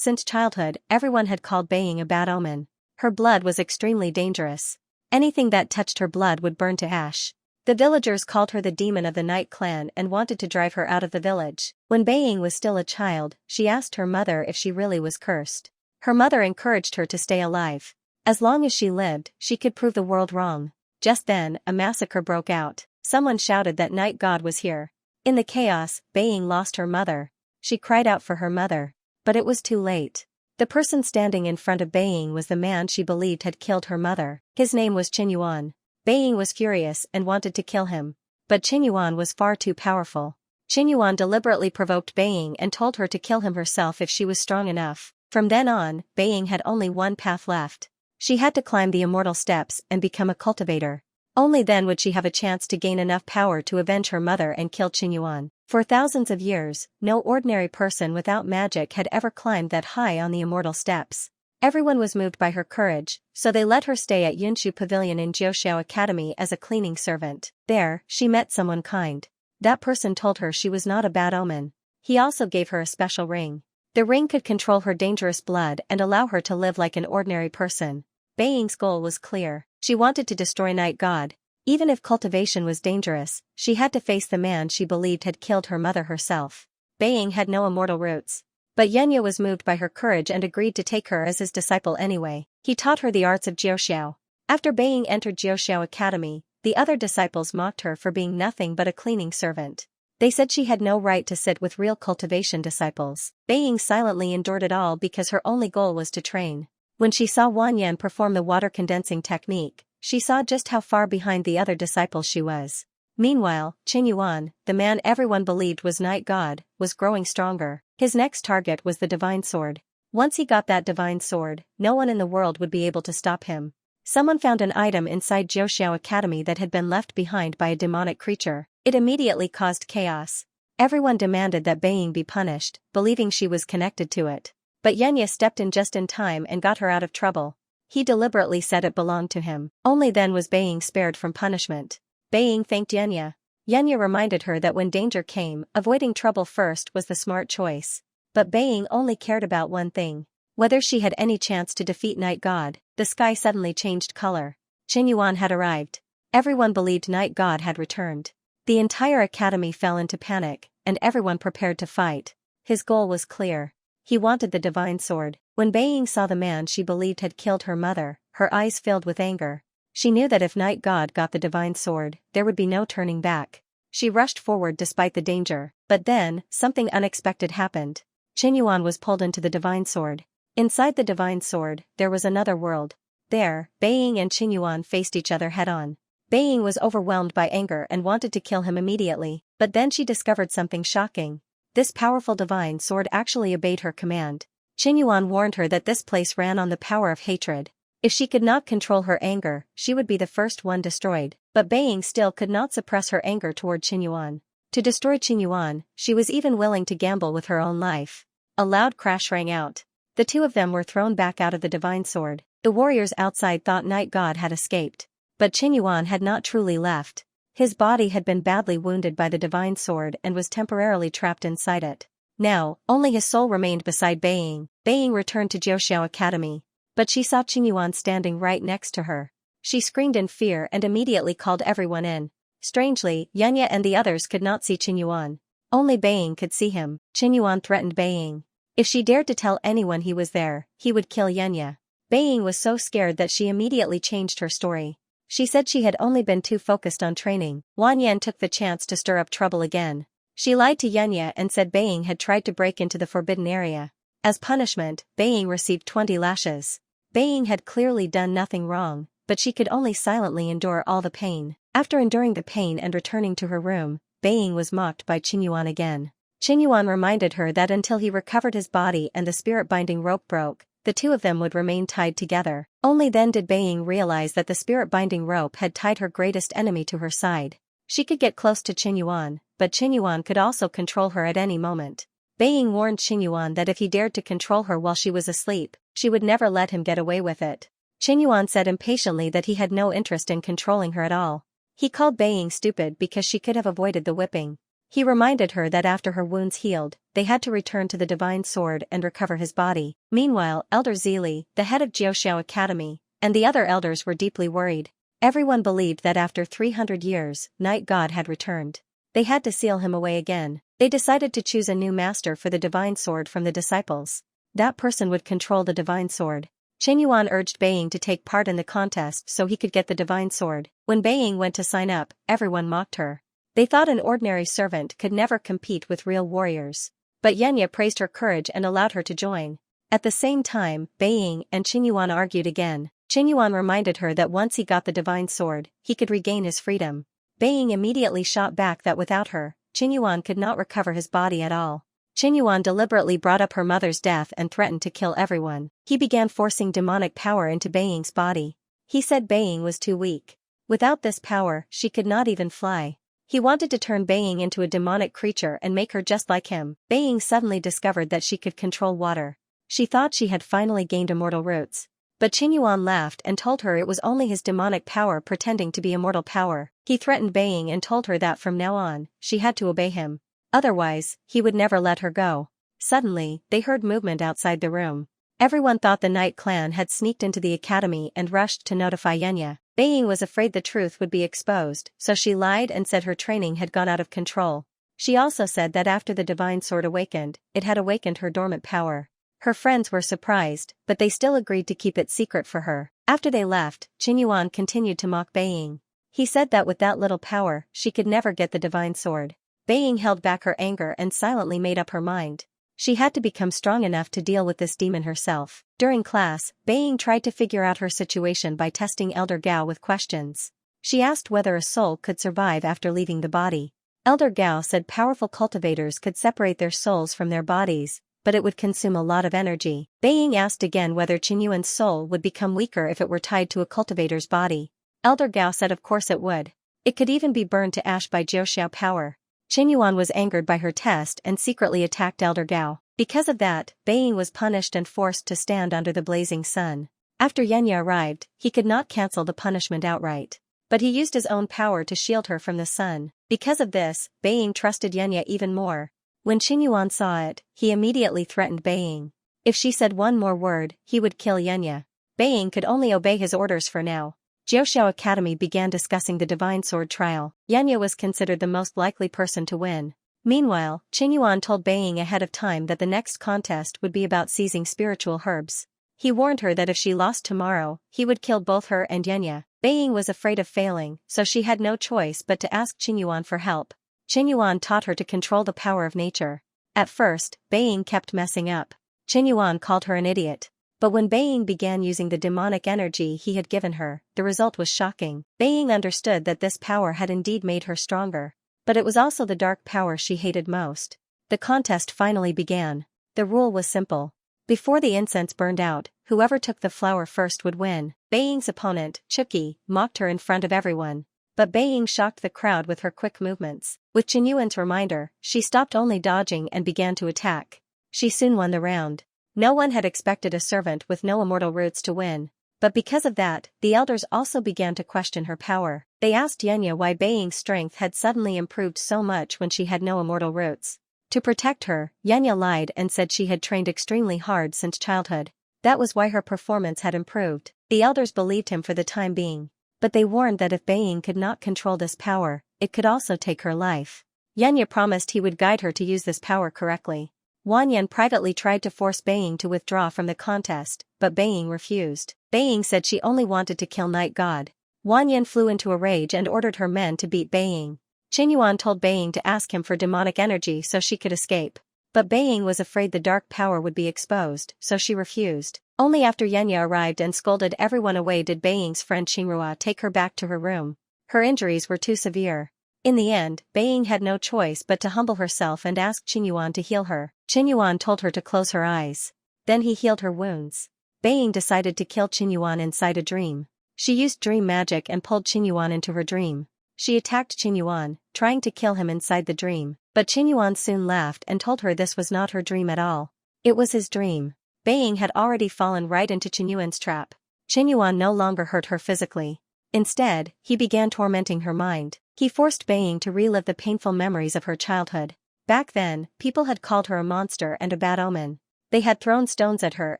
Since childhood, everyone had called Baiying a bad omen. Her blood was extremely dangerous. Anything that touched her blood would burn to ash. The villagers called her the demon of the night clan and wanted to drive her out of the village. When Baiying was still a child, she asked her mother if she really was cursed. Her mother encouraged her to stay alive. As long as she lived, she could prove the world wrong. Just then, a massacre broke out. Someone shouted that Night God was here. In the chaos, Baiying lost her mother. She cried out for her mother. But it was too late. The person standing in front of Baiying was the man she believed had killed her mother. His name was Qinyuan. Baiying was furious and wanted to kill him. But Qinyuan was far too powerful. Qinyuan deliberately provoked Baiying and told her to kill him herself if she was strong enough. From then on, Baiying had only one path left. She had to climb the immortal steps and become a cultivator. Only then would she have a chance to gain enough power to avenge her mother and kill Qinyuan. For thousands of years, no ordinary person without magic had ever climbed that high on the immortal steps. Everyone was moved by her courage, so they let her stay at Yunshu Pavilion in Jiuxiao Academy as a cleaning servant. There, she met someone kind. That person told her she was not a bad omen. He also gave her a special ring. The ring could control her dangerous blood and allow her to live like an ordinary person. Baiying's goal was clear. She wanted to destroy Night God. Even if cultivation was dangerous, she had to face the man she believed had killed her mother herself. Baiying had no immortal roots. But Yunya was moved by her courage and agreed to take her as his disciple anyway. He taught her the arts of Jiuxiao. After Baiying entered Jiuxiao Academy, the other disciples mocked her for being nothing but a cleaning servant. They said she had no right to sit with real cultivation disciples. Baiying silently endured it all because her only goal was to train. When she saw Wanyan perform the water condensing technique, she saw just how far behind the other disciples she was. Meanwhile, Qinyuan, the man everyone believed was Night God, was growing stronger. His next target was the divine sword. Once he got that divine sword, no one in the world would be able to stop him. Someone found an item inside Jiuxiao Academy that had been left behind by a demonic creature. It immediately caused chaos. Everyone demanded that Baiying be punished, believing she was connected to it. But Yunya stepped in just in time and got her out of trouble. He deliberately said it belonged to him. Only then was Baiying spared from punishment. Baiying thanked Yunya. Yunya reminded her that when danger came, avoiding trouble first was the smart choice. But Baiying only cared about one thing: whether she had any chance to defeat Night God. The sky suddenly changed color. Qinyuan had arrived. Everyone believed Night God had returned. The entire academy fell into panic, and everyone prepared to fight. His goal was clear. He wanted the divine sword. When Baiying saw the man she believed had killed her mother, her eyes filled with anger. She knew that if Night God got the divine sword, there would be no turning back. She rushed forward despite the danger, but then, something unexpected happened. Qinyuan was pulled into the divine sword. Inside the divine sword, there was another world. There, Baiying and Qinyuan faced each other head-on. Baiying was overwhelmed by anger and wanted to kill him immediately, but then she discovered something shocking. This powerful divine sword actually obeyed her command. Qinyuan warned her that this place ran on the power of hatred. If she could not control her anger, she would be the first one destroyed. But Baiying still could not suppress her anger toward Qinyuan. To destroy Qinyuan, she was even willing to gamble with her own life. A loud crash rang out. The two of them were thrown back out of the divine sword. The warriors outside thought Night God had escaped. But Qinyuan had not truly left. His body had been badly wounded by the divine sword and was temporarily trapped inside it. Now, only his soul remained beside Baiying. Baiying returned to Jiuxiao Academy. But she saw Qinyuan standing right next to her. She screamed in fear and immediately called everyone in. Strangely, Yunya and the others could not see Qinyuan. Only Baiying could see him. Qinyuan threatened Baiying. If she dared to tell anyone he was there, he would kill Yunya. Baiying was so scared that she immediately changed her story. She said she had only been too focused on training. Wanyan took the chance to stir up trouble again. She lied to Yunya and said Baiying had tried to break into the forbidden area. As punishment, Baiying received 20 lashes. Baiying had clearly done nothing wrong, but she could only silently endure all the pain. After enduring the pain and returning to her room, Baiying was mocked by Qinyuan again. Qinyuan reminded her that until he recovered his body and the spirit-binding rope broke, the two of them would remain tied together. Only then did Baiying realize that the spirit-binding rope had tied her greatest enemy to her side. She could get close to Qinyuan, but Qinyuan could also control her at any moment. Baiying warned Qinyuan that if he dared to control her while she was asleep, she would never let him get away with it. Qinyuan said impatiently that he had no interest in controlling her at all. He called Baiying stupid because she could have avoided the whipping. He reminded her that after her wounds healed, they had to return to the divine sword and recover his body. Meanwhile, Elder Zili, the head of Jiuxiao Academy, and the other elders were deeply worried. Everyone believed that after 300 years, Night God had returned. They had to seal him away again. They decided to choose a new master for the divine sword from the disciples. That person would control the divine sword. Qinyuan urged Baiying to take part in the contest so he could get the divine sword. When Baiying went to sign up, everyone mocked her. They thought an ordinary servant could never compete with real warriors. But Yenya praised her courage and allowed her to join. At the same time, Baiying and Qinyuan argued again. Qinyuan reminded her that once he got the divine sword, he could regain his freedom. Baiying immediately shot back that without her, Qinyuan could not recover his body at all. Qinyuan deliberately brought up her mother's death and threatened to kill everyone. He began forcing demonic power into Baiying's body. He said Baiying was too weak. Without this power, she could not even fly. He wanted to turn Baiying into a demonic creature and make her just like him. Baiying suddenly discovered that she could control water. She thought she had finally gained immortal roots. But Qinyuan laughed and told her it was only his demonic power pretending to be immortal power. He threatened Baiying and told her that from now on, she had to obey him. Otherwise, he would never let her go. Suddenly, they heard movement outside the room. Everyone thought the Night Clan had sneaked into the academy and rushed to notify Yenya. Baiying was afraid the truth would be exposed, so she lied and said her training had gone out of control. She also said that after the divine sword awakened, it had awakened her dormant power. Her friends were surprised, but they still agreed to keep it secret for her. After they left, Qinyuan continued to mock Baiying. He said that with that little power, she could never get the divine sword. Baiying held back her anger and silently made up her mind. She had to become strong enough to deal with this demon herself. During class, Baiying tried to figure out her situation by testing Elder Gao with questions. She asked whether a soul could survive after leaving the body. Elder Gao said powerful cultivators could separate their souls from their bodies, but it would consume a lot of energy. Baiying asked again whether Qinyuan's soul would become weaker if it were tied to a cultivator's body. Elder Gao said of course it would. It could even be burned to ash by Jiuxiao power. Qinyuan was angered by her test and secretly attacked Elder Gao. Because of that, Baiying was punished and forced to stand under the blazing sun. After Yenya arrived, he could not cancel the punishment outright. But he used his own power to shield her from the sun. Because of this, Baiying trusted Yenya even more. When Qinyuan saw it, he immediately threatened Baiying. If she said one more word, he would kill Yenya. Baiying could only obey his orders for now. Jiuxiao Academy began discussing the divine sword trial. Yenya was considered the most likely person to win. Meanwhile, Qinyuan told Baiying ahead of time that the next contest would be about seizing spiritual herbs. He warned her that if she lost tomorrow, he would kill both her and Yenya. Baiying was afraid of failing, so she had no choice but to ask Qinyuan for help. Qinyuan taught her to control the power of nature. At first, Baiying kept messing up. Qinyuan called her an idiot. But when Baiying began using the demonic energy he had given her, the result was shocking. Baiying understood that this power had indeed made her stronger. But it was also the dark power she hated most. The contest finally began. The rule was simple. Before the incense burned out, whoever took the flower first would win. Baiying's opponent, Chuki, mocked her in front of everyone. But Baiying shocked the crowd with her quick movements. With Qinyuan's reminder, she stopped only dodging and began to attack. She soon won the round. No one had expected a servant with no immortal roots to win. But because of that, the elders also began to question her power. They asked Yenya why Baiying's strength had suddenly improved so much when she had no immortal roots. To protect her, Yenya lied and said she had trained extremely hard since childhood. That was why her performance had improved. The elders believed him for the time being. But they warned that if Baiying could not control this power, it could also take her life. Yenya promised he would guide her to use this power correctly. Wanyan privately tried to force Baiying to withdraw from the contest, but Baiying refused. Baiying said she only wanted to kill Night God. Wanyan flew into a rage and ordered her men to beat Baiying. Qinyuan told Baiying to ask him for demonic energy so she could escape. But Baiying was afraid the dark power would be exposed, so she refused. Only after Yenya arrived and scolded everyone away did Baiying's friend Xingrua take her back to her room. Her injuries were too severe. In the end, Baiying had no choice but to humble herself and ask Qinyuan to heal her. Qinyuan told her to close her eyes. Then he healed her wounds. Baiying decided to kill Qinyuan inside a dream. She used dream magic and pulled Qinyuan into her dream. She attacked Qinyuan, trying to kill him inside the dream, but Qinyuan soon laughed and told her this was not her dream at all. It was his dream. Baiying had already fallen right into Qinyuan's trap. Qinyuan no longer hurt her physically. Instead, he began tormenting her mind. He forced Baiying to relive the painful memories of her childhood. Back then, people had called her a monster and a bad omen. They had thrown stones at her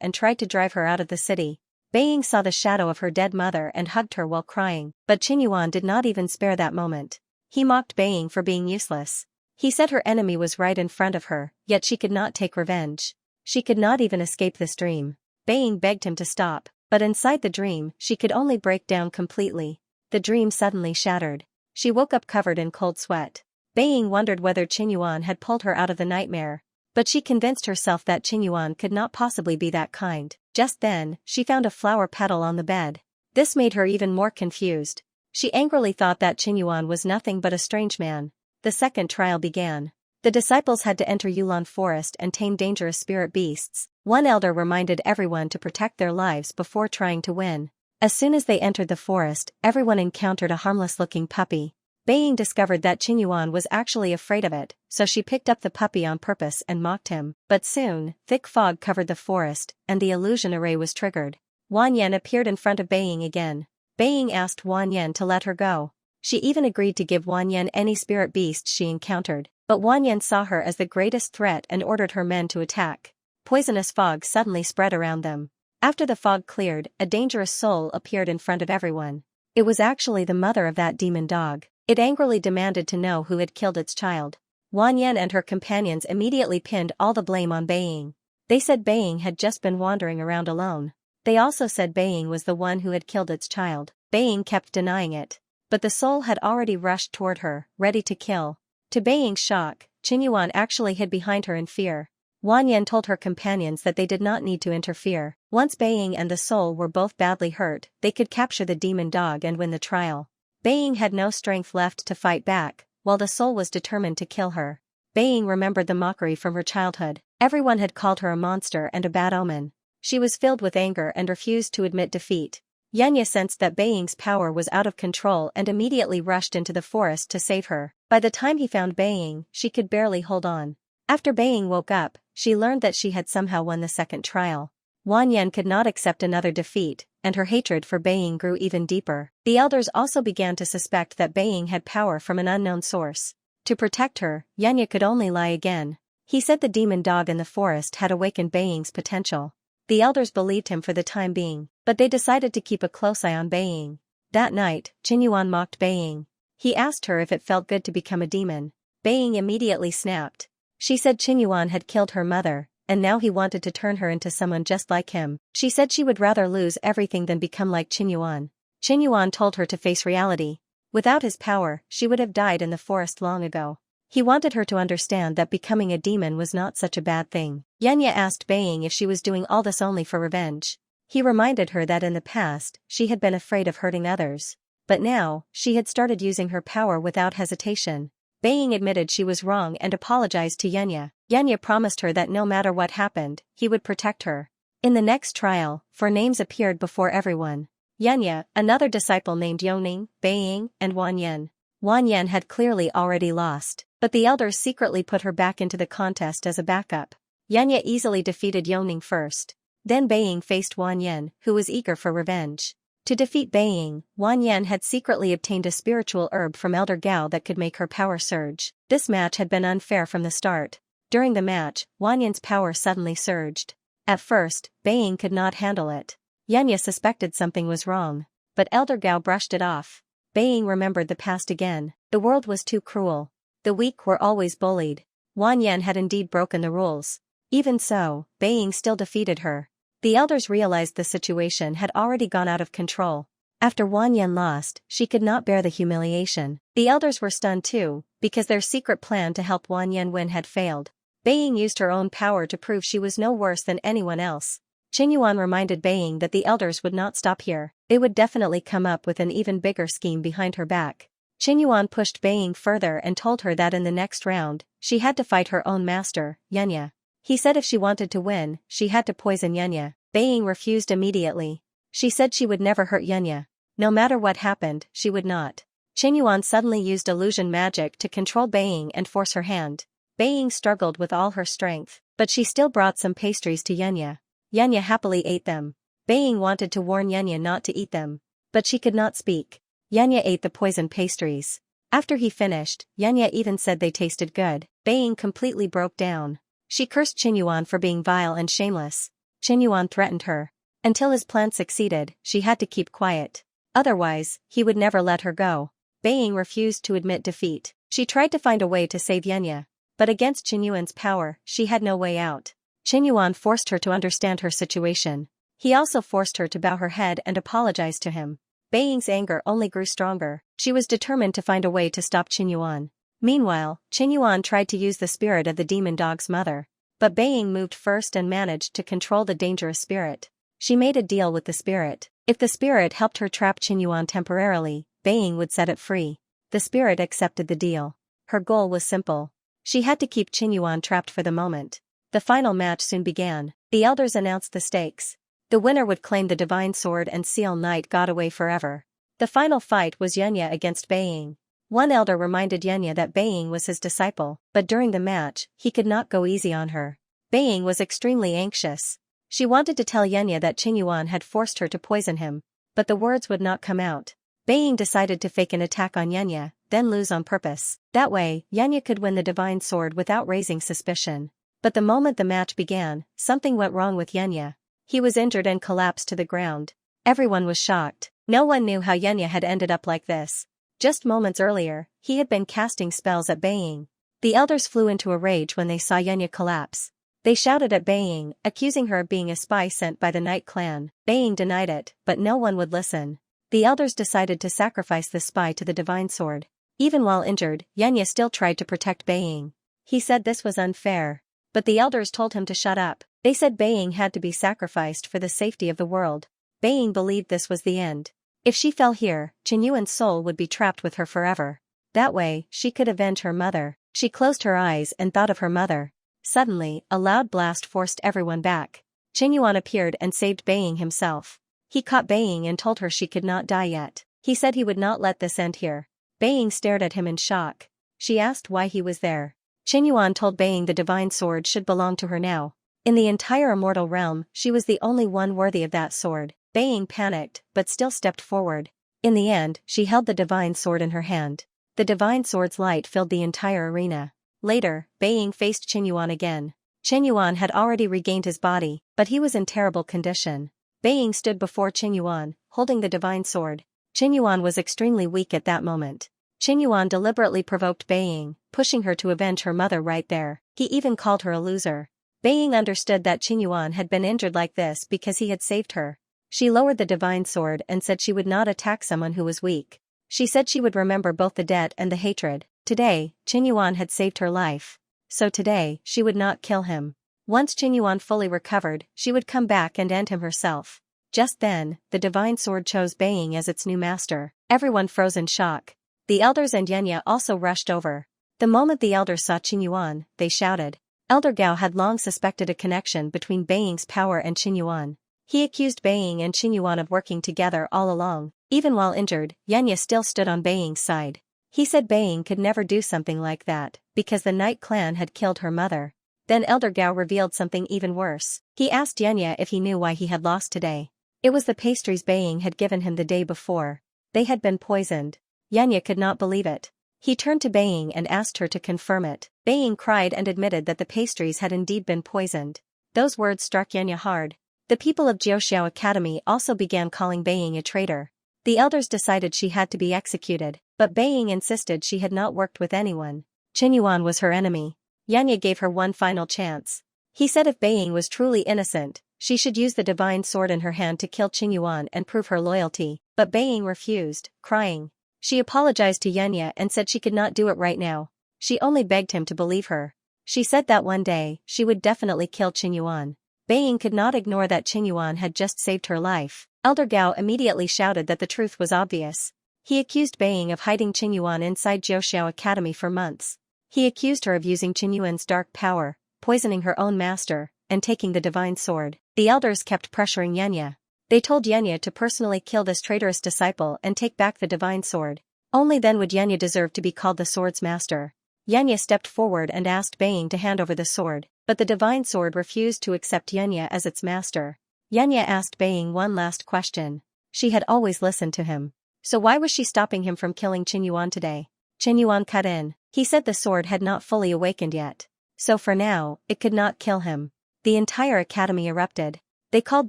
and tried to drive her out of the city. Baiying saw the shadow of her dead mother and hugged her while crying, but Qinyuan did not even spare that moment. He mocked Baiying for being useless. He said her enemy was right in front of her, yet she could not take revenge. She could not even escape this dream. Baiying begged him to stop, but inside the dream, she could only break down completely. The dream suddenly shattered. She woke up covered in cold sweat. Baiying wondered whether Qinyuan had pulled her out of the nightmare. But she convinced herself that Qinyuan could not possibly be that kind. Just then, she found a flower petal on the bed. This made her even more confused. She angrily thought that Qinyuan was nothing but a strange man. The second trial began. The disciples had to enter Yulan Forest and tame dangerous spirit beasts. One elder reminded everyone to protect their lives before trying to win. As soon as they entered the forest, everyone encountered a harmless-looking puppy. Baiying discovered that Qinyuan was actually afraid of it, so she picked up the puppy on purpose and mocked him. But soon, thick fog covered the forest, and the illusion array was triggered. Wan Yan appeared in front of Baiying again. Baiying asked Wan Yan to let her go. She even agreed to give Wan Yan any spirit beast she encountered, but Wan Yan saw her as the greatest threat and ordered her men to attack. Poisonous fog suddenly spread around them. After the fog cleared, a dangerous soul appeared in front of everyone. It was actually the mother of that demon dog. It angrily demanded to know who had killed its child. Wan Yan and her companions immediately pinned all the blame on Baiying. They said Baiying had just been wandering around alone. They also said Baiying was the one who had killed its child. Baiying kept denying it. But the soul had already rushed toward her, ready to kill. To Baiying's shock, Qinyuan actually hid behind her in fear. Wan Yan told her companions that they did not need to interfere. Once Baiying and the soul were both badly hurt, they could capture the demon dog and win the trial. Baiying had no strength left to fight back, while the soul was determined to kill her. Baiying remembered the mockery from her childhood. Everyone had called her a monster and a bad omen. She was filled with anger and refused to admit defeat. Yunya sensed that Baiying's power was out of control and immediately rushed into the forest to save her. By the time he found Baiying, she could barely hold on. After Baiying woke up, she learned that she had somehow won the second trial. Wan Yan could not accept another defeat, and her hatred for Baiying grew even deeper. The elders also began to suspect that Baiying had power from an unknown source. To protect her, Yunya could only lie again. He said the demon dog in the forest had awakened Baiying's potential. The elders believed him for the time being, but they decided to keep a close eye on Baiying. That night, Qinyuan mocked Baiying. He asked her if it felt good to become a demon. Baiying immediately snapped. She said Qinyuan had killed her mother, and now he wanted to turn her into someone just like him. She said she would rather lose everything than become like Qinyuan. Qinyuan told her to face reality. Without his power, she would have died in the forest long ago. He wanted her to understand that becoming a demon was not such a bad thing. Yunya asked Baiying if she was doing all this only for revenge. He reminded her that in the past, she had been afraid of hurting others. But now, she had started using her power without hesitation. Baiying admitted she was wrong and apologized to Yunya. Yunya promised her that no matter what happened, he would protect her. In the next trial, 4 names appeared before everyone. Yunya, another disciple named Yoning, Baiying, and Wan Yan. Wan Yan had clearly already lost, but the elders secretly put her back into the contest as a backup. Yunya easily defeated Yoning first. Then Baiying faced Wan Yan, who was eager for revenge. To defeat Baiying, Wan Yan had secretly obtained a spiritual herb from Elder Gao that could make her power surge. This match had been unfair from the start. During the match, Wan Yan's power suddenly surged. At first, Baiying could not handle it. Yunya suspected something was wrong, but Elder Gao brushed it off. Baiying remembered the past again. The world was too cruel. The weak were always bullied. Wan Yan had indeed broken the rules. Even so, Baiying still defeated her. The elders realized the situation had already gone out of control. After Wan Yan lost, she could not bear the humiliation. The elders were stunned too, because their secret plan to help Wan Yan win had failed. Baiying used her own power to prove she was no worse than anyone else. Qinyuan reminded Baiying that the elders would not stop here. They would definitely come up with an even bigger scheme behind her back. Qinyuan pushed Baiying further and told her that in the next round, she had to fight her own master, Yunya. He said if she wanted to win, she had to poison Yunya. Baiying refused immediately. She said she would never hurt Yunya. No matter what happened, she would not. Qinyuan suddenly used illusion magic to control Baiying and force her hand. Baiying struggled with all her strength, but she still brought some pastries to Yunya. Yunya happily ate them. Baiying wanted to warn Yunya not to eat them, but she could not speak. Yunya ate the poison pastries. After he finished, Yanya even said they tasted good. Baiying completely broke down. She cursed Qinyuan for being vile and shameless. Qinyuan threatened her. Until his plan succeeded, she had to keep quiet. Otherwise, he would never let her go. Baiying refused to admit defeat. She tried to find a way to save Yanya. But against Qinyuan's power, she had no way out. Qinyuan forced her to understand her situation. He also forced her to bow her head and apologize to him. Baiying's anger only grew stronger. She was determined to find a way to stop Qinyuan. Meanwhile, Qinyuan tried to use the spirit of the demon dog's mother. But Baiying moved first and managed to control the dangerous spirit. She made a deal with the spirit. If the spirit helped her trap Qinyuan temporarily, Baiying would set it free. The spirit accepted the deal. Her goal was simple. She had to keep Qinyuan trapped for the moment. The final match soon began. The elders announced the stakes. The winner would claim the divine sword and seal Night God away forever. The final fight was Yanya against Baiying. One elder reminded Yanya that Baiying was his disciple, but during the match, he could not go easy on her. Baiying was extremely anxious. She wanted to tell Yanya that Qinyuan had forced her to poison him, but the words would not come out. Baiying decided to fake an attack on Yanya, then lose on purpose. That way, Yanya could win the divine sword without raising suspicion. But the moment the match began, something went wrong with Yanya. He was injured and collapsed to the ground. Everyone was shocked. No one knew how Yanya had ended up like this. Just moments earlier, he had been casting spells at Baiying. The elders flew into a rage when they saw Yanya collapse. They shouted at Baiying, accusing her of being a spy sent by the Night Clan. Baiying denied it, but no one would listen. The elders decided to sacrifice the spy to the divine sword. Even while injured, Yanya still tried to protect Baiying. He said this was unfair. But the elders told him to shut up. They said Baiying had to be sacrificed for the safety of the world. Baiying believed this was the end. If she fell here, Qinyuan's soul would be trapped with her forever. That way, she could avenge her mother. She closed her eyes and thought of her mother. Suddenly, a loud blast forced everyone back. Qinyuan appeared and saved Baiying himself. He caught Baiying and told her she could not die yet. He said he would not let this end here. Baiying stared at him in shock. She asked why he was there. Qinyuan told Baiying the divine sword should belong to her now. In the entire immortal realm, she was the only one worthy of that sword. Baiying panicked, but still stepped forward. In the end, she held the divine sword in her hand. The divine sword's light filled the entire arena. Later, Baiying faced Qinyuan again. Qinyuan had already regained his body, but he was in terrible condition. Baiying stood before Qinyuan, holding the divine sword. Qinyuan was extremely weak at that moment. Qinyuan deliberately provoked Baiying, pushing her to avenge her mother right there. He even called her a loser. Baiying understood that Qinyuan had been injured like this because he had saved her. She lowered the divine sword and said she would not attack someone who was weak. She said she would remember both the debt and the hatred. Today, Qinyuan had saved her life. So today, she would not kill him. Once Qinyuan fully recovered, she would come back and end him herself. Just then, the divine sword chose Baiying as its new master. Everyone froze in shock. The elders and Yanya also rushed over. The moment the elders saw Qinyuan, they shouted. Elder Gao had long suspected a connection between Baiying's power and Qinyuan. He accused Baiying and Qinyuan of working together all along. Even while injured, Yanya still stood on Baiying's side. He said Baiying could never do something like that, because the Night Clan had killed her mother. Then Elder Gao revealed something even worse. He asked Yanya if he knew why he had lost today. It was the pastries Baiying had given him the day before. They had been poisoned. Yanya could not believe it. He turned to Baiying and asked her to confirm it. Baiying cried and admitted that the pastries had indeed been poisoned. Those words struck Yanya hard. The people of Jiuxiao Academy also began calling Baiying a traitor. The elders decided she had to be executed, but Baiying insisted she had not worked with anyone. Qinyuan was her enemy. Yanya gave her one final chance. He said if Baiying was truly innocent, she should use the divine sword in her hand to kill Qinyuan and prove her loyalty, but Baiying refused, crying. She apologized to Yanya and said she could not do it right now. She only begged him to believe her. She said that one day, she would definitely kill Qinyuan. Baiying could not ignore that Qinyuan had just saved her life. Elder Gao immediately shouted that the truth was obvious. He accused Baiying of hiding Qinyuan inside Jiuxiao Academy for months. He accused her of using Qinyuan's dark power, poisoning her own master, and taking the divine sword. The elders kept pressuring Yanya. They told Yanya to personally kill this traitorous disciple and take back the divine sword. Only then would Yanya deserve to be called the sword's master. Yanya stepped forward and asked Baiying to hand over the sword, but the divine sword refused to accept Yanya as its master. Yanya asked Baiying one last question. She had always listened to him. So why was she stopping him from killing Qinyuan today? Chen Yuan cut in. He said the sword had not fully awakened yet. So for now, it could not kill him. The entire academy erupted. They called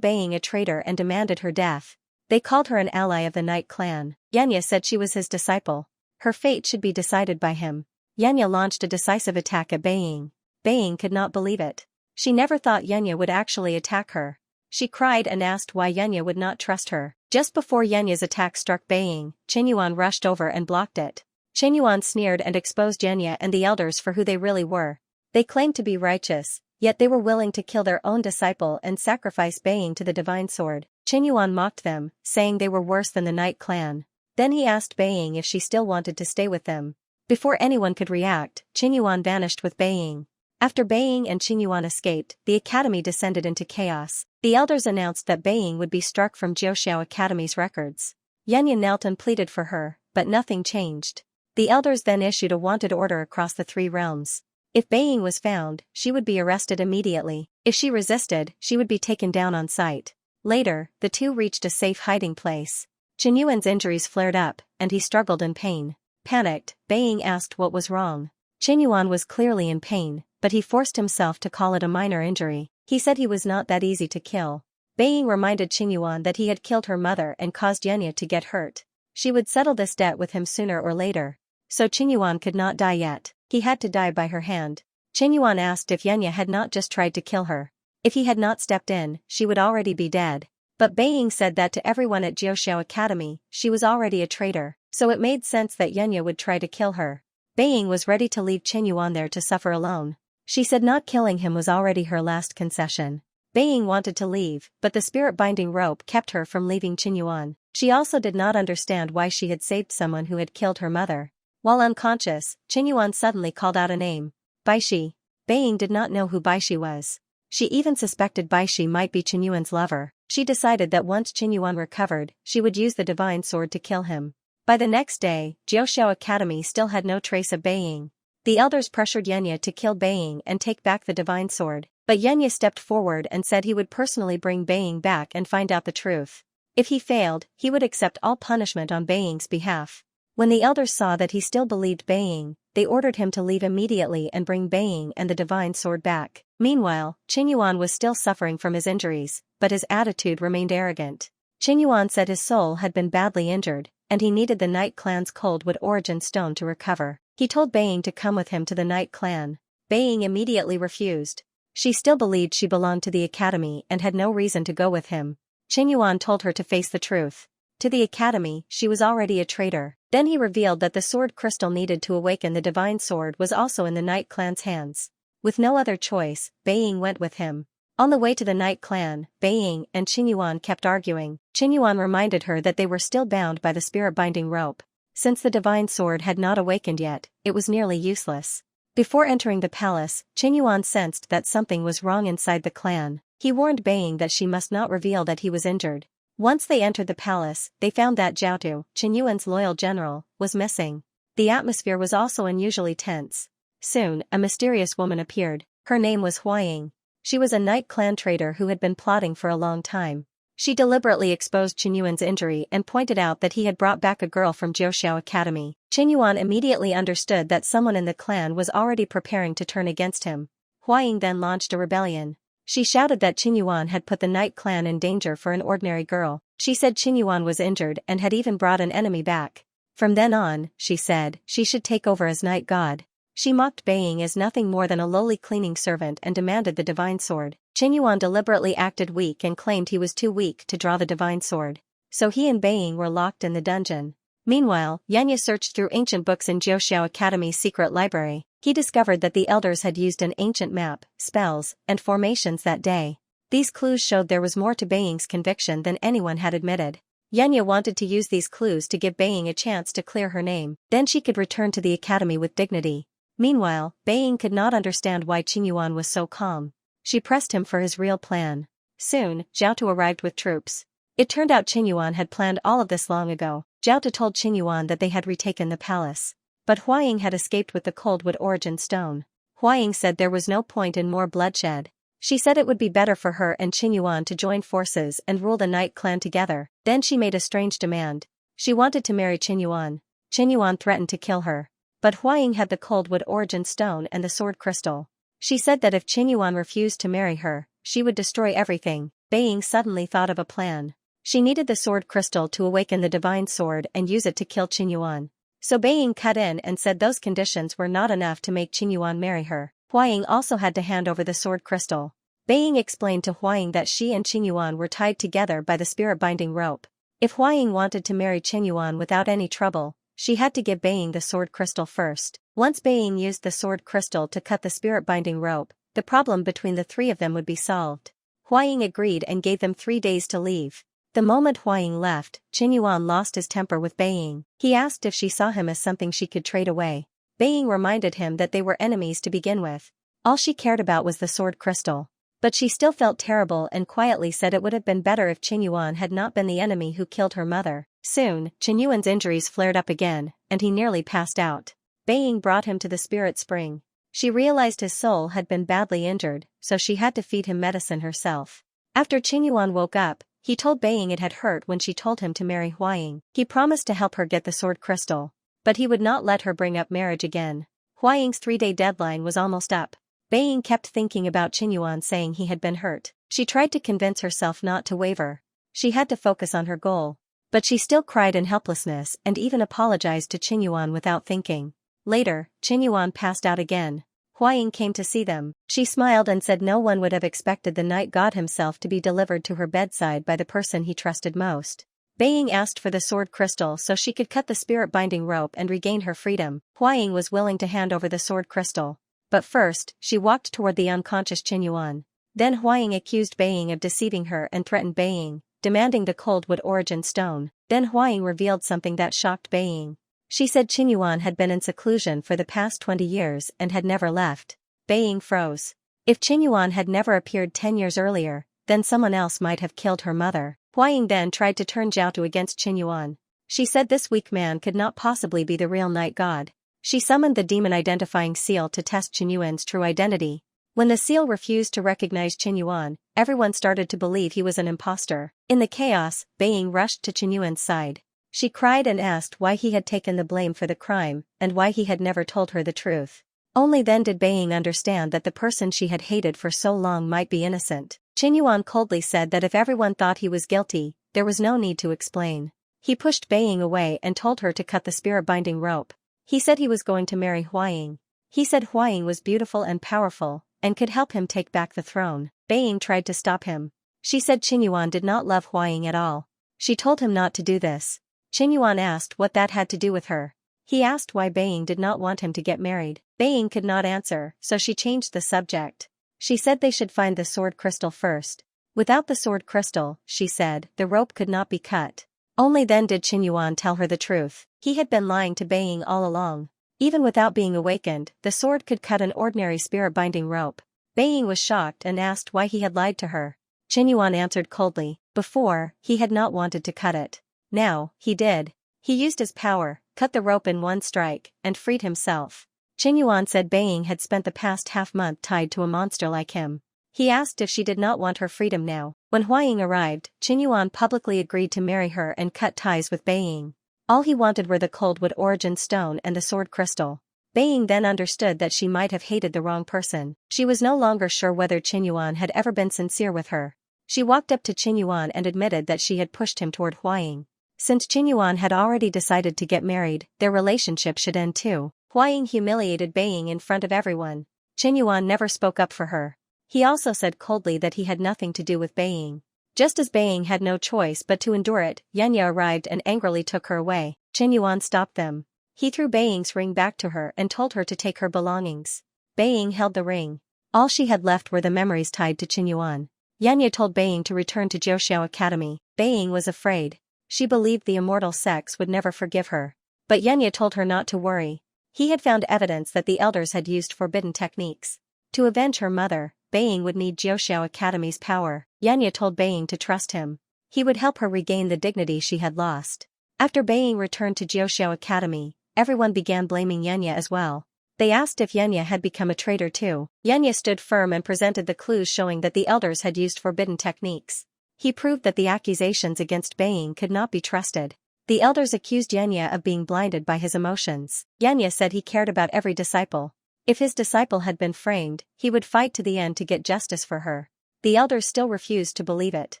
Baiying a traitor and demanded her death. They called her an ally of the Night Clan. Yanya said she was his disciple. Her fate should be decided by him. Yanya launched a decisive attack at Baiying. Baiying could not believe it. She never thought Yanya would actually attack her. She cried and asked why Yanya would not trust her. Just before Yanya's attack struck Baiying, Chen Yuan rushed over and blocked it. Chen Yuan sneered and exposed Yanya and the elders for who they really were. They claimed to be righteous, yet they were willing to kill their own disciple and sacrifice Baiying to the divine sword. Chen Yuan mocked them, saying they were worse than the Night Clan. Then he asked Baiying if she still wanted to stay with them. Before anyone could react, Chen Yuan vanished with Baiying. After Baiying and Chen Yuan escaped, the academy descended into chaos. The elders announced that Baiying would be struck from Jiuxiao Academy's records. Yanya knelt and pleaded for her, but nothing changed. The elders then issued a wanted order across the 3 realms. If Baiying was found, she would be arrested immediately. If she resisted, she would be taken down on sight. Later, the two reached a safe hiding place. Chen Yuan's injuries flared up, and he struggled in pain. Panicked, Baiying asked what was wrong. Chen Yuan was clearly in pain, but he forced himself to call it a minor injury. He said he was not that easy to kill. Baiying reminded Chen Yuan that he had killed her mother and caused Yanya to get hurt. She would settle this debt with him sooner or later. So Chen Yuan could not die yet. He had to die by her hand. Chen Yuan asked if Yanya had not just tried to kill her. If he had not stepped in, she would already be dead. But Baiying said that to everyone at Jiuxiao Academy, she was already a traitor, so it made sense that Yanya would try to kill her. Baiying was ready to leave Chen Yuan there to suffer alone. She said not killing him was already her last concession. Baiying wanted to leave, but the spirit-binding rope kept her from leaving Chen Yuan. She also did not understand why she had saved someone who had killed her mother. While unconscious, Chen Yuan suddenly called out a name. Baishi. Baiying did not know who Baishi was. She even suspected Baishi might be Chen Yuan's lover. She decided that once Chen Yuan recovered, she would use the divine sword to kill him. By the next day, Jiuxiao Academy still had no trace of Baiying. The elders pressured Yanya to kill Baiying and take back the divine sword, but Yanya stepped forward and said he would personally bring Baiying back and find out the truth. If he failed, he would accept all punishment on Baiying's behalf. When the elders saw that he still believed Baiying, they ordered him to leave immediately and bring Baiying and the divine sword back. Meanwhile, Chen Yuan was still suffering from his injuries, but his attitude remained arrogant. Chen Yuan said his soul had been badly injured, and he needed the Night Clan's cold wood origin stone to recover. He told Baiying to come with him to the Night Clan. Baiying immediately refused. She still believed she belonged to the academy and had no reason to go with him. Chen Yuan told her to face the truth. To the academy, she was already a traitor. Then he revealed that the sword crystal needed to awaken the divine sword was also in the Night Clan's hands. With no other choice, Baiying went with him. On the way to the Night Clan, Baiying and Chen Yuan kept arguing. Chen Yuan reminded her that they were still bound by the spirit-binding rope. Since the divine sword had not awakened yet, it was nearly useless. Before entering the palace, Chen Yuan sensed that something was wrong inside the clan. He warned Baiying that she must not reveal that he was injured. Once they entered the palace, they found that Jiao, Chen Yuan's loyal general, was missing. The atmosphere was also unusually tense. Soon, a mysterious woman appeared. Her name was Huaying. She was a Night Clan traitor who had been plotting for a long time. She deliberately exposed Chen Yuan's injury and pointed out that he had brought back a girl from Jiuxiao Academy. Chen Yuan immediately understood that someone in the clan was already preparing to turn against him. Huaying then launched a rebellion. She shouted that Chen Yuan had put the Night Clan in danger for an ordinary girl. She said Chen Yuan was injured and had even brought an enemy back. From then on, she said, she should take over as Night God. She mocked Baiying as nothing more than a lowly cleaning servant and demanded the divine sword. Chen Yuan deliberately acted weak and claimed he was too weak to draw the divine sword. So he and Baiying were locked in the dungeon. Meanwhile, Yanya searched through ancient books in Jiuxiao Academy's secret library. He discovered that the elders had used an ancient map, spells, and formations that day. These clues showed there was more to Baiying's conviction than anyone had admitted. Yanya wanted to use these clues to give Baiying a chance to clear her name. Then she could return to the academy with dignity. Meanwhile, Baiying could not understand why Chen Yuan was so calm. She pressed him for his real plan. Soon, Jiao arrived with troops. It turned out Chen Yuan had planned all of this long ago. Jiao told Chen Yuan that they had retaken the palace. But Huaying had escaped with the coldwood origin stone. Huaying said there was no point in more bloodshed. She said it would be better for her and Chen Yuan to join forces and rule the Night Clan together. Then she made a strange demand. She wanted to marry Chen Yuan. Chen Yuan threatened to kill her. But Huaying had the coldwood origin stone and the sword crystal. She said that if Qinyuan refused to marry her, she would destroy everything. Baiying suddenly thought of a plan. She needed the sword crystal to awaken the divine sword and use it to kill Qinyuan. So Baiying cut in and said those conditions were not enough to make Qinyuan marry her. Huaying also had to hand over the sword crystal. Baiying explained to Huaying that she and Qinyuan were tied together by the spirit-binding rope. If Huaying wanted to marry Qinyuan without any trouble, she had to give Baiying the sword crystal first. Once Baiying used the sword crystal to cut the spirit-binding rope, the problem between the three of them would be solved. Huaying agreed and gave them 3 days to leave. The moment Huaying left, Qinyuan lost his temper with Baiying. He asked if she saw him as something she could trade away. Baiying reminded him that they were enemies to begin with. All she cared about was the sword crystal. But she still felt terrible and quietly said it would have been better if Qinyuan had not been the enemy who killed her mother. Soon, Qinyuan's injuries flared up again, and he nearly passed out. Baiying brought him to the spirit spring. She realized his soul had been badly injured, so she had to feed him medicine herself. After Qinyuan woke up, he told Baiying it had hurt when she told him to marry Huaying. He promised to help her get the sword crystal. But he would not let her bring up marriage again. Huaying's 3-day deadline was almost up. Baiying kept thinking about Qinyuan saying he had been hurt. She tried to convince herself not to waver. She had to focus on her goal. But she still cried in helplessness and even apologized to Qinyuan without thinking. Later, Qinyuan passed out again. Huaying came to see them. She smiled and said no one would have expected the night god himself to be delivered to her bedside by the person he trusted most. Baiying asked for the sword crystal so she could cut the spirit-binding rope and regain her freedom. Huaying was willing to hand over the sword crystal. But first, she walked toward the unconscious Qinyuan. Then Huaying accused Baiying of deceiving her and threatened Baiying, demanding the coldwood origin stone. Then Huaying revealed something that shocked Baiying. She said Qinyuan had been in seclusion for the past 20 years and had never left. Baiying froze. If Qinyuan had never appeared 10 years earlier, then someone else might have killed her mother. Huaying then tried to turn Jiaotu against Qinyuan. She said this weak man could not possibly be the real night god. She summoned the demon-identifying seal to test Qinyuan's true identity. When the seal refused to recognize Qinyuan, everyone started to believe he was an imposter. In the chaos, Baiying rushed to Qinyuan's side. She cried and asked why he had taken the blame for the crime, and why he had never told her the truth. Only then did Baiying understand that the person she had hated for so long might be innocent. Qinyuan coldly said that if everyone thought he was guilty, there was no need to explain. He pushed Baiying away and told her to cut the spirit-binding rope. He said he was going to marry Huaying. He said Huaying was beautiful and powerful, and could help him take back the throne. Baiying tried to stop him. She said Qinyuan did not love Huaying at all. She told him not to do this. Qinyuan asked what that had to do with her. He asked why Baiying did not want him to get married. Baiying could not answer, so she changed the subject. She said they should find the sword crystal first. Without the sword crystal, she said, the rope could not be cut. Only then did Qinyuan tell her the truth. He had been lying to Baiying all along. Even without being awakened, the sword could cut an ordinary spirit-binding rope. Baiying was shocked and asked why he had lied to her. Qinyuan answered coldly. Before, he had not wanted to cut it. Now, he did. He used his power, cut the rope in one strike, and freed himself. Qinyuan said Baiying had spent the past half-month tied to a monster like him. He asked if she did not want her freedom now. When Huaying arrived, Qinyuan publicly agreed to marry her and cut ties with Baiying. All he wanted were the coldwood origin stone and the sword crystal. Baiying then understood that she might have hated the wrong person. She was no longer sure whether Qinyuan had ever been sincere with her. She walked up to Qinyuan and admitted that she had pushed him toward Huaying. Since Qinyuan had already decided to get married, their relationship should end too. Huaying humiliated Baiying in front of everyone. Qinyuan never spoke up for her. He also said coldly that he had nothing to do with Baiying. Just as Baiying had no choice but to endure it, Yanya arrived and angrily took her away. Qinyuan stopped them. He threw Baiying's ring back to her and told her to take her belongings. Baiying held the ring. All she had left were the memories tied to Qinyuan. Yanya told Baiying to return to Jiuxiao Academy. Baiying was afraid. She believed the immortal sects would never forgive her. But Yanya told her not to worry. He had found evidence that the elders had used forbidden techniques. To avenge her mother, Baiying would need Jiuxiao Academy's power. Yanya told Baiying to trust him. He would help her regain the dignity she had lost. After Baiying returned to Jiuxiao Academy, everyone began blaming Yanya as well. They asked if Yanya had become a traitor too. Yanya stood firm and presented the clues showing that the elders had used forbidden techniques. He proved that the accusations against Baiying could not be trusted. The elders accused Yenya of being blinded by his emotions. Yenya said he cared about every disciple. If his disciple had been framed, he would fight to the end to get justice for her. The elders still refused to believe it.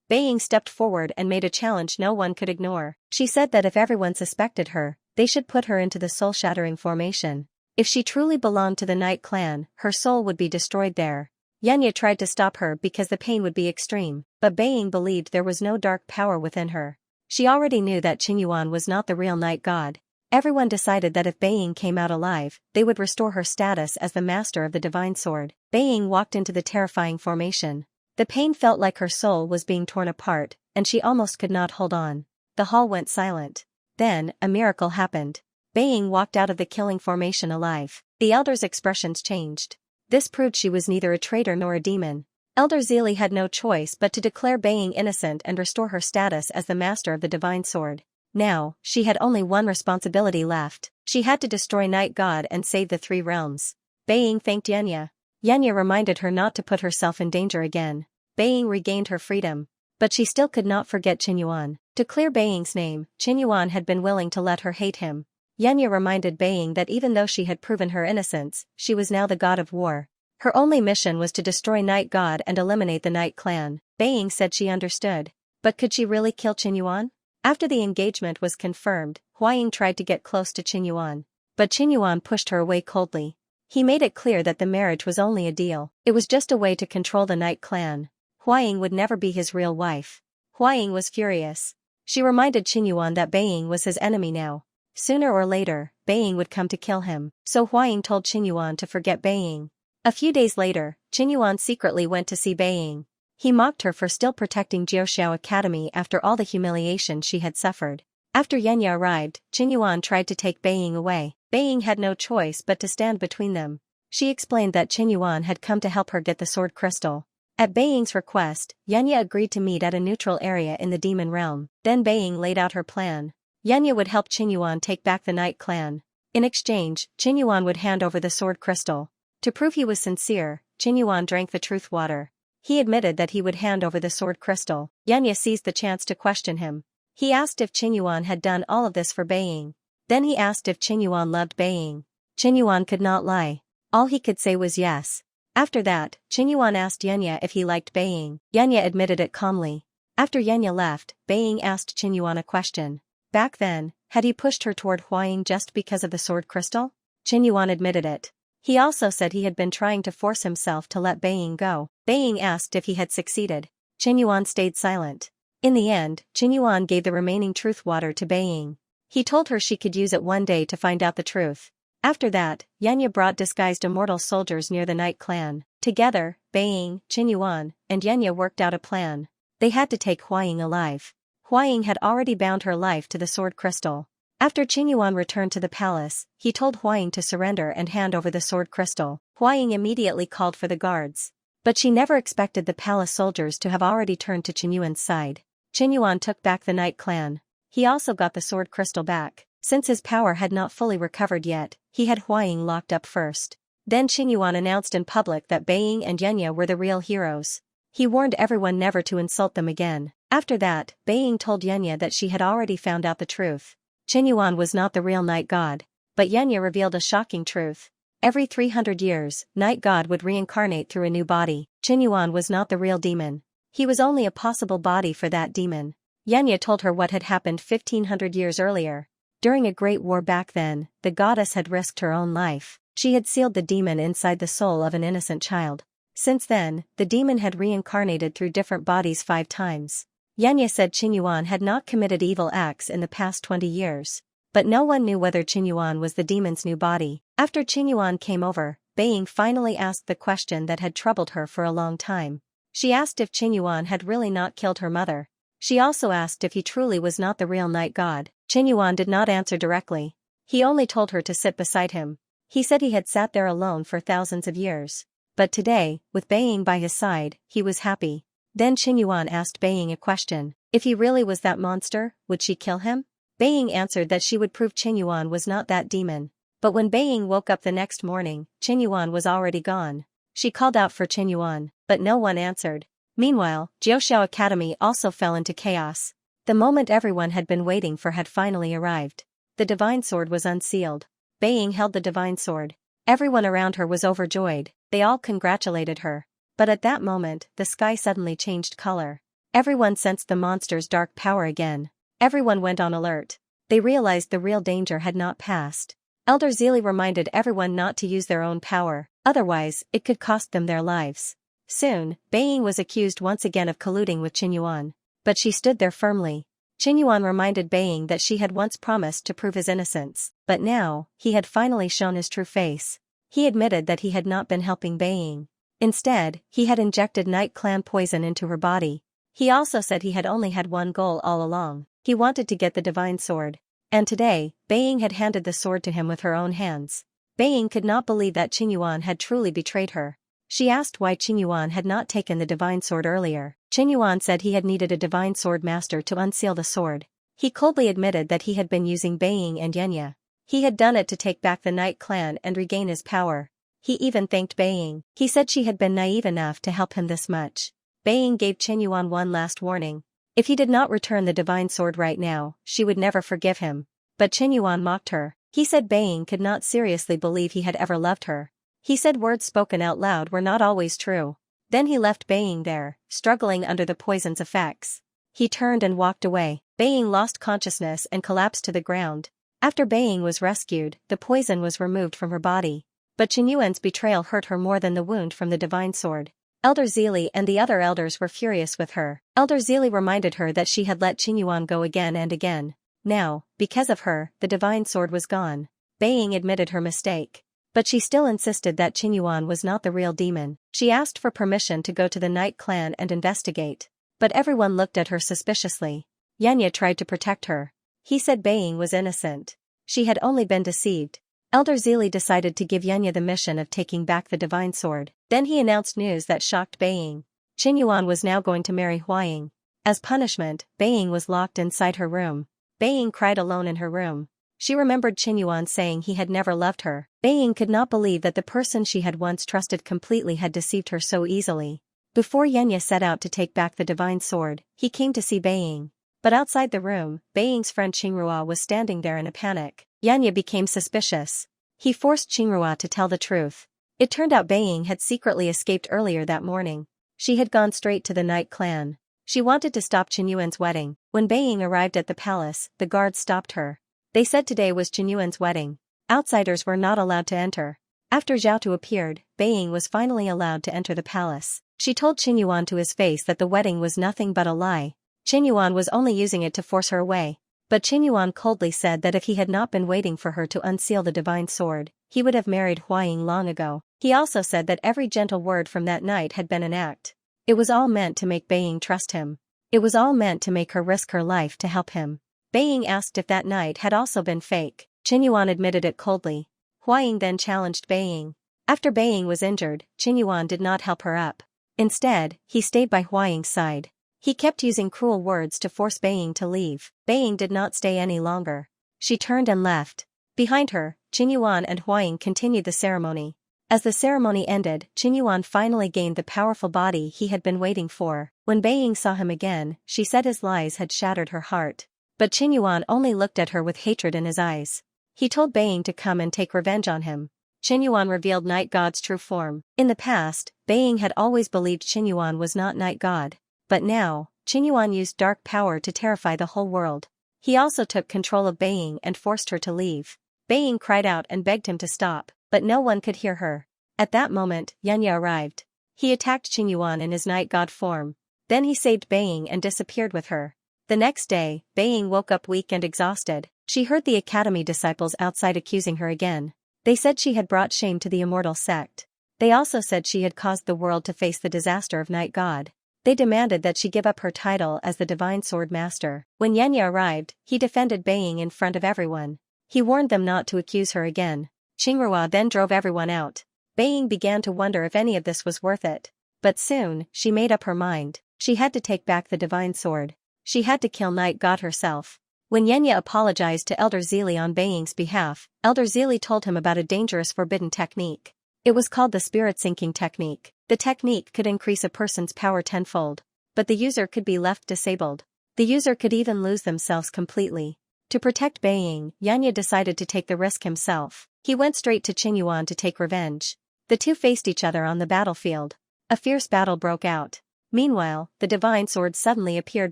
Baiying stepped forward and made a challenge no one could ignore. She said that if everyone suspected her, they should put her into the soul-shattering formation. If she truly belonged to the Night Clan, her soul would be destroyed there. Yenya tried to stop her because the pain would be extreme, but Baiying believed there was no dark power within her. She already knew that Qinyuan was not the real night god. Everyone decided that if Baiying came out alive, they would restore her status as the master of the divine sword. Baiying walked into the terrifying formation. The pain felt like her soul was being torn apart, and she almost could not hold on. The hall went silent. Then, a miracle happened. Baiying walked out of the killing formation alive. The elders' expressions changed. This proved she was neither a traitor nor a demon. Elder Zili had no choice but to declare Baiying innocent and restore her status as the master of the divine sword. Now, she had only one responsibility left. She had to destroy Night God and save the three realms. Baiying thanked Yenya. Yenya reminded her not to put herself in danger again. Baiying regained her freedom. But she still could not forget Qinyuan. To clear Baiying's name, Qinyuan had been willing to let her hate him. Yenya reminded Baiying that even though she had proven her innocence, she was now the god of war. Her only mission was to destroy Night God and eliminate the Night Clan. Baiying said she understood. But could she really kill Qinyuan? After the engagement was confirmed, Huaying tried to get close to Qinyuan. But Qinyuan pushed her away coldly. He made it clear that the marriage was only a deal. It was just a way to control the Night Clan. Huaying would never be his real wife. Huaying was furious. She reminded Qinyuan that Baiying was his enemy now. Sooner or later, Baiying would come to kill him. So Huaying told Qinyuan to forget Baiying. A few days later, Qinyuan secretly went to see Baiying. He mocked her for still protecting Jiuxiao Academy after all the humiliation she had suffered. After Yenya arrived, Qinyuan tried to take Baiying away. Baiying had no choice but to stand between them. She explained that Qinyuan had come to help her get the sword crystal. At Baiying's request, Yenya agreed to meet at a neutral area in the demon realm. Then Baiying laid out her plan. Yenya would help Qinyuan take back the Night Clan. In exchange, Qinyuan would hand over the sword crystal. To prove he was sincere, Qinyuan drank the truth water. He admitted that he would hand over the sword crystal. Yenya seized the chance to question him. He asked if Qinyuan had done all of this for Baiying. Then he asked if Qinyuan loved Baiying. Qinyuan could not lie. All he could say was yes. After that, Qinyuan asked Yenya if he liked Baiying. Yenya admitted it calmly. After Yenya left, Baiying asked Qinyuan a question. Back then, had he pushed her toward Huaying just because of the sword crystal? Qinyuan admitted it. He also said he had been trying to force himself to let Baiying go. Baiying asked if he had succeeded. Qinyuan stayed silent. In the end, Qinyuan gave the remaining truth water to Baiying. He told her she could use it one day to find out the truth. After that, Yenya brought disguised immortal soldiers near the Night Clan. Together, Baiying, Qinyuan, and Yenya worked out a plan. They had to take Huaying alive. Huaying had already bound her life to the sword crystal. After Qinyuan returned to the palace, he told Huaying to surrender and hand over the sword crystal. Huaying immediately called for the guards. But she never expected the palace soldiers to have already turned to Qinyuan's side. Qinyuan took back the Night Clan. He also got the sword crystal back. Since his power had not fully recovered yet, he had Huaying locked up first. Then Qinyuan announced in public that Baiying and Yenya were the real heroes. He warned everyone never to insult them again. After that, Baiying told Yenya that she had already found out the truth. Qinyuan was not the real Night God. But Yenya revealed a shocking truth. Every 300 years, Night God would reincarnate through a new body. Qinyuan was not the real demon. He was only a possible body for that demon. Yenya told her what had happened 1500 years earlier. During a great war back then, the goddess had risked her own life. She had sealed the demon inside the soul of an innocent child. Since then, the demon had reincarnated through different bodies 5 times. Yenya said Qinyuan had not committed evil acts in the past 20 years. But no one knew whether Qinyuan was the demon's new body. After Qinyuan came over, Baiying finally asked the question that had troubled her for a long time. She asked if Qinyuan had really not killed her mother. She also asked if he truly was not the real Night God. Qinyuan did not answer directly. He only told her to sit beside him. He said he had sat there alone for thousands of years. But today, with Baiying by his side, he was happy. Then Qinyuan asked Baiying a question. If he really was that monster, would she kill him? Baiying answered that she would prove Qinyuan was not that demon. But when Baiying woke up the next morning, Qinyuan was already gone. She called out for Qinyuan, but no one answered. Meanwhile, Jiuxiao Academy also fell into chaos. The moment everyone had been waiting for had finally arrived. The divine sword was unsealed. Baiying held the divine sword. Everyone around her was overjoyed, they all congratulated her. But at that moment, the sky suddenly changed color. Everyone sensed the monster's dark power again. Everyone went on alert. They realized the real danger had not passed. Elder Zili reminded everyone not to use their own power, otherwise, it could cost them their lives. Soon, Baiying was accused once again of colluding with Qinyuan. But she stood there firmly. Qinyuan reminded Baiying that she had once promised to prove his innocence, but now, he had finally shown his true face. He admitted that he had not been helping Baiying. Instead, he had injected Night Clan poison into her body. He also said he had only had one goal all along. He wanted to get the divine sword. And today, Baiying had handed the sword to him with her own hands. Baiying could not believe that Qinyuan had truly betrayed her. She asked why Qinyuan had not taken the divine sword earlier. Qinyuan said he had needed a divine sword master to unseal the sword. He coldly admitted that he had been using Baiying and Yenya. He had done it to take back the Night Clan and regain his power. He even thanked Baiying. He said she had been naive enough to help him this much. Baiying gave Qinyuan one last warning. If he did not return the divine sword right now, she would never forgive him. But Qinyuan mocked her. He said Baiying could not seriously believe he had ever loved her. He said words spoken out loud were not always true. Then he left Baiying there, struggling under the poison's effects. He turned and walked away. Baiying lost consciousness and collapsed to the ground. After Baiying was rescued, the poison was removed from her body. But Qinyuan's betrayal hurt her more than the wound from the divine sword. Elder Zili and the other elders were furious with her. Elder Zili reminded her that she had let Qinyuan go again and again. Now, because of her, the divine sword was gone. Baiying admitted her mistake. But she still insisted that Qinyuan was not the real demon. She asked for permission to go to the Night Clan and investigate. But everyone looked at her suspiciously. Yenya tried to protect her. He said Baiying was innocent. She had only been deceived. Elder Zili decided to give Yenya the mission of taking back the divine sword. Then he announced news that shocked Baiying. Qinyuan was now going to marry Huaying. As punishment, Baiying was locked inside her room. Baiying cried alone in her room. She remembered Qinyuan saying he had never loved her. Baiying could not believe that the person she had once trusted completely had deceived her so easily. Before Yenya set out to take back the divine sword, he came to see Baiying. But outside the room, Baiying's friend Qingrua was standing there in a panic. Yenya became suspicious. He forced Qingrua to tell the truth. It turned out Baiying had secretly escaped earlier that morning. She had gone straight to the Night Clan. She wanted to stop Qinyuan's wedding. When Baiying arrived at the palace, the guards stopped her. They said today was Qinyuan's wedding. Outsiders were not allowed to enter. After Zhao appeared, Baiying was finally allowed to enter the palace. She told Qinyuan to his face that the wedding was nothing but a lie. Qinyuan was only using it to force her away. But Qinyuan coldly said that if he had not been waiting for her to unseal the divine sword, he would have married Huaying long ago. He also said that every gentle word from that night had been an act. It was all meant to make Baiying trust him. It was all meant to make her risk her life to help him. Baiying asked if that night had also been fake. Qinyuan admitted it coldly. Huaying then challenged Baiying. After Baiying was injured, Qinyuan did not help her up. Instead, he stayed by Huaying's side. He kept using cruel words to force Baiying to leave. Baiying did not stay any longer. She turned and left. Behind her, Qinyuan and Huaying continued the ceremony. As the ceremony ended, Qinyuan finally gained the powerful body he had been waiting for. When Baiying saw him again, she said his lies had shattered her heart. But Qinyuan only looked at her with hatred in his eyes. He told Baiying to come and take revenge on him. Qinyuan revealed Night God's true form. In the past, Baiying had always believed Qinyuan was not Night God. But now, Qinyuan used dark power to terrify the whole world. He also took control of Baiying and forced her to leave. Baiying cried out and begged him to stop, but no one could hear her. At that moment, Yenya arrived. He attacked Qinyuan in his Night God form. Then he saved Baiying and disappeared with her. The next day, Baiying woke up weak and exhausted. She heard the academy disciples outside accusing her again. They said she had brought shame to the immortal sect. They also said she had caused the world to face the disaster of Night God. They demanded that she give up her title as the Divine Sword Master. When Yenya arrived, he defended Baiying in front of everyone. He warned them not to accuse her again. Qingrua then drove everyone out. Baiying began to wonder if any of this was worth it. But soon, she made up her mind. She had to take back the Divine Sword. She had to kill Night God herself. When Yenya apologized to Elder Zili on Baiying's behalf, Elder Zili told him about a dangerous forbidden technique. It was called the spirit sinking technique. The technique could increase a person's power tenfold, but the user could be left disabled. The user could even lose themselves completely. To protect Baiying, Yanya decided to take the risk himself. He went straight to Qingyuan to take revenge. The two faced each other on the battlefield. A fierce battle broke out. Meanwhile, the divine sword suddenly appeared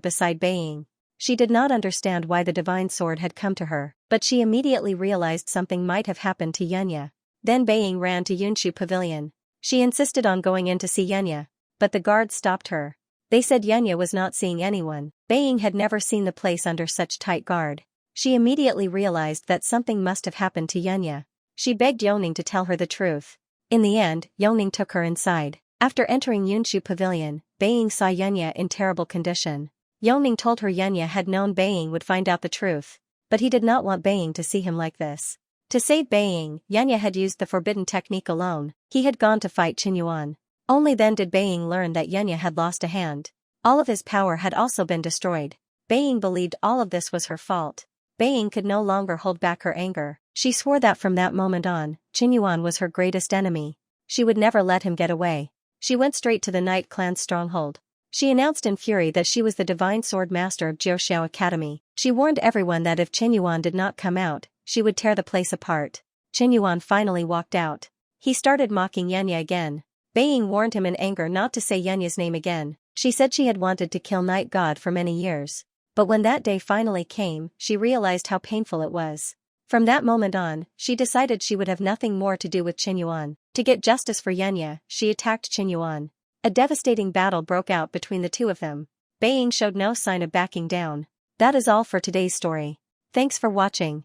beside Baiying. She did not understand why the divine sword had come to her, but she immediately realized something might have happened to Yanya. Then Baiying ran to Yunshu Pavilion. She insisted on going in to see Yanya, but the guards stopped her. They said Yanya was not seeing anyone. Baiying had never seen the place under such tight guard. She immediately realized that something must have happened to Yanya. She begged Yoning to tell her the truth. In the end, Yoning took her inside. After entering Yunshu Pavilion, Baiying saw Yanya in terrible condition. Yoning told her Yanya had known Baiying would find out the truth, but he did not want Baiying to see him like this. To save Baiying, Yanya had used the forbidden technique alone. He had gone to fight Qingyuan. Only then did Baiying learn that Yanya had lost a hand. All of his power had also been destroyed. Baiying believed all of this was her fault. Baiying could no longer hold back her anger. She swore that from that moment on, Qingyuan was her greatest enemy. She would never let him get away. She went straight to the Night Clan's stronghold. She announced in fury that she was the divine sword master of Jiuxiao Academy. She warned everyone that if Qingyuan did not come out, she would tear the place apart. Qingyuan finally walked out. He started mocking Yanya again. Baiying warned him in anger not to say Yanya's name again. She said she had wanted to kill Night God for many years. But when that day finally came, she realized how painful it was. From that moment on, she decided she would have nothing more to do with Qingyuan. To get justice for Yanya, she attacked Qingyuan. A devastating battle broke out between the two of them. Baiying showed no sign of backing down. That is all for today's story. Thanks for watching.